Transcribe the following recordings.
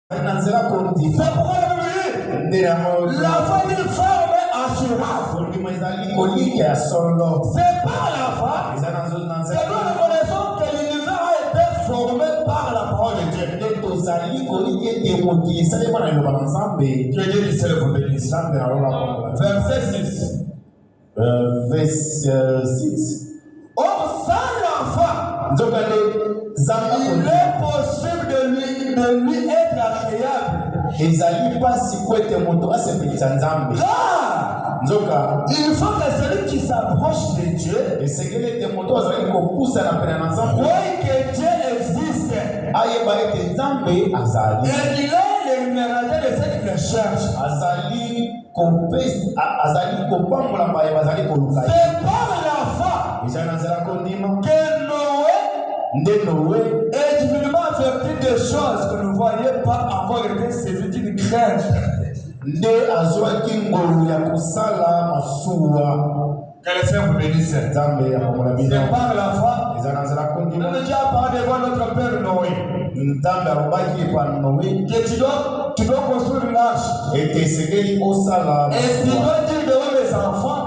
C'est pourquoi l'enfant est une forme assurable. C'est par la foi que nous reconnaissons que l'univers a été formé par la parole de Dieu. Que Dieu lui seul vous bénisse. Verset 6. Or, sans l'enfant, il est possible de lui être agréable. Car il faut que celui qui s'approche de Dieu croit que Dieu existe. Et il est le numérateur de ceux qui le cherchent. C'est par la foi que Noé est divinement averti des choses que nous ne voyions pas avoir été saisi d'une crainte. Que le Seigneur vous bénisse. C'est par la foi. On a déjà parlé devant notre père Noé. Que tu dois construire une arche. Et tu dois dire devant mes enfants.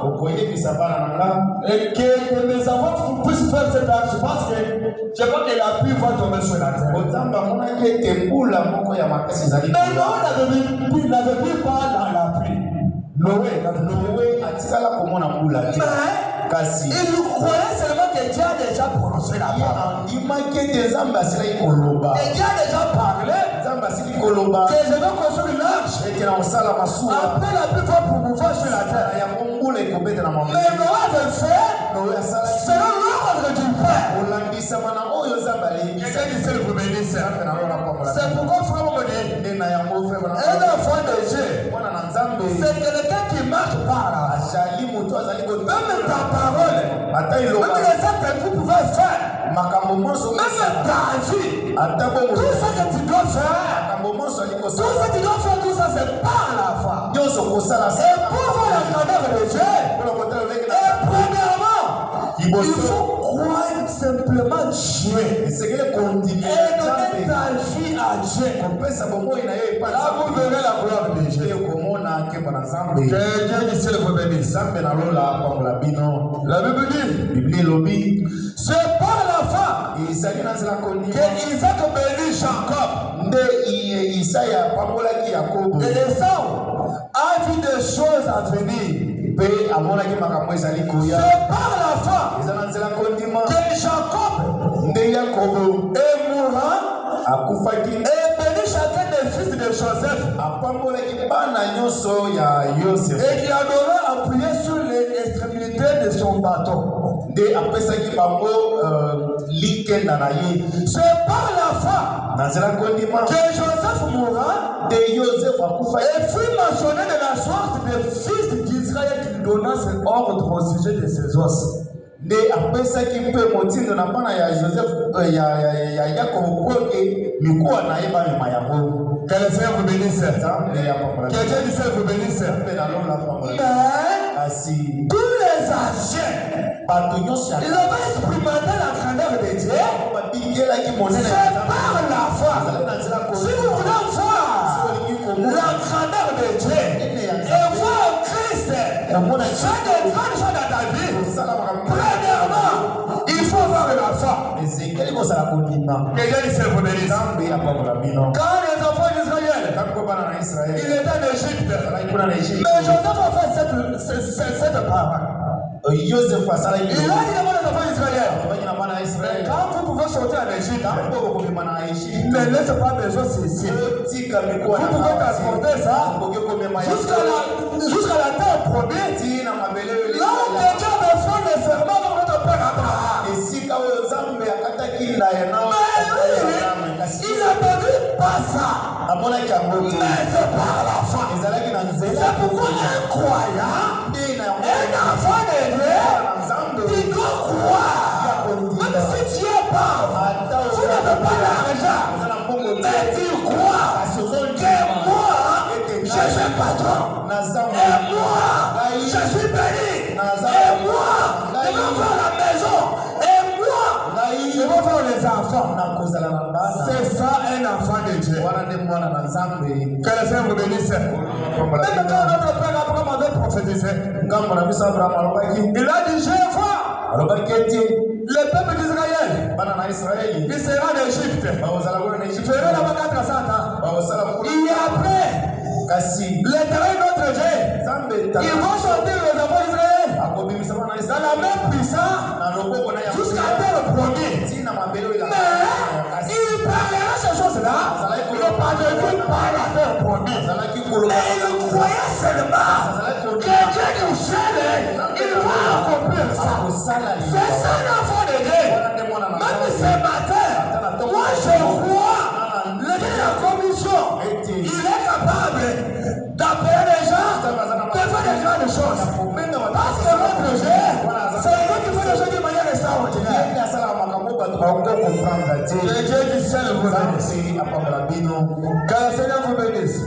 Et que mes enfants puissent faire cette arche. Parce que je crois que la pluie va tomber sur la terre. Mais Noé n'avait plus pas la pluie. Noé il croyait seulement que Dieu a déjà prononcé la parole. Et Dieu a déjà parlé que je vais construire une arche. Après la pluie va promouvoir sur la terre. Mais Noé avait fait selon l'ordre du Père. C'est pourquoi frère mon Dieu, un enfant de Dieu, c'est quelqu'un qui marche par là. Même ta parole, même les actes que vous pouvez faire, même ta vie, tout ce que tu dois faire, tout ça c'est par la foi. Et pour voir la grandeur de Dieu, et premièrement, il faut croire simplement Dieu et donner ta vie à Dieu. Là vous verrez la gloire de Dieu. Que Dieu du ciel vous bénisse. La Bible dit, c'est par la foi que Isaac bénit Jacob. Et Esau a vu des choses à venir. C'est par la foi que Jacob est mourant et bénit chacun des fils de Joseph. Et qui adorait appuyer sur les extrémités de son bâton. C'est par la foi que Joseph mourra et fut mentionné de la sorte des fils d'Israël qui donna ses ordres au sujet de ses os. Que le Seigneur vous bénisse. Que Dieu du ciel vous bénisse. Mais tous les anciens, ils avaient expérimenté la grandeur de Dieu. C'est par la foi. Si vous voulez voir la grandeur de Dieu et voir Christ faire de grandes choses dans ta vie, premièrement, il faut voir la foi. Que Dieu du ciel vous bénisse. Quand les enfants d'Israël, il était en Égypte, mais Joseph a fait cette parole. Il a dit devant les enfants d'Israël, quand vous pouvez sortir en Égypte, ne laissez pas besoin ici. Vous pouvez transporter ça jusqu'à la terre promise. Là où Dieu avait fait le serment dans notre père Abraham. Il n'a pas vu pas ça. Mais c'est par la foi. C'est pourquoi un croyant, un enfant de Dieu, il doit croire. Même si tu es pauvre, tu ne veux pas l'argent, mais tu crois que moi, je suis patron. Et moi, je suis béni. Et moi, je vais faire la maison. Et moi, je vais faire les des enfants. C'est ça un enfant de Dieu. Que le Seigneur vous bénisse. Même quand notre père Abraham avait prophétisé, il a dit, je vois le peuple d'Israël, il sera en Égypte. Il fera là-bas 400 ans. Et après, l'Éternel notre Dieu, ils vont sortir les enfants d'Israël dans la même puissance jusqu'à terre promis. Mais il parlera ces choses-là. Le pas de Dieu parle à terre promis. Mais il croyait seulement que Dieu nous seul, il va accomplir ça. C'est ça l'enfant de Dieu. Même ce matin, moi je crois le Dieu de la commission. Il est capable d'appeler les gens de faire des grandes choses. Parce que notre Dieu, c'est lui qui fait les choses de manière extraordinaire. Le Dieu du ciel vous bénisse. Que le Seigneur vous bénisse.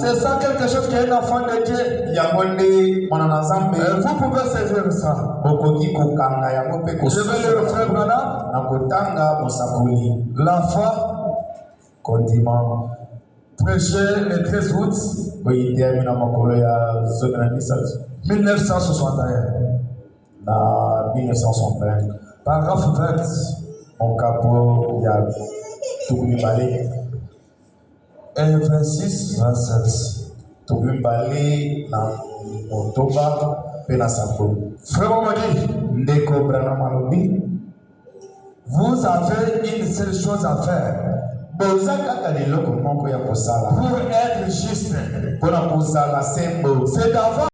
C'est ça quelque chose qui est un enfant de Dieu. Vous pouvez saisir ça. Je vais le frère Branham. L'enfoi prêché le 13 août 1961. Paragraphe 20. Et 26, 27. Frère Mamadi, vous avez une seule chose à faire pour être juste. C'est d'avoir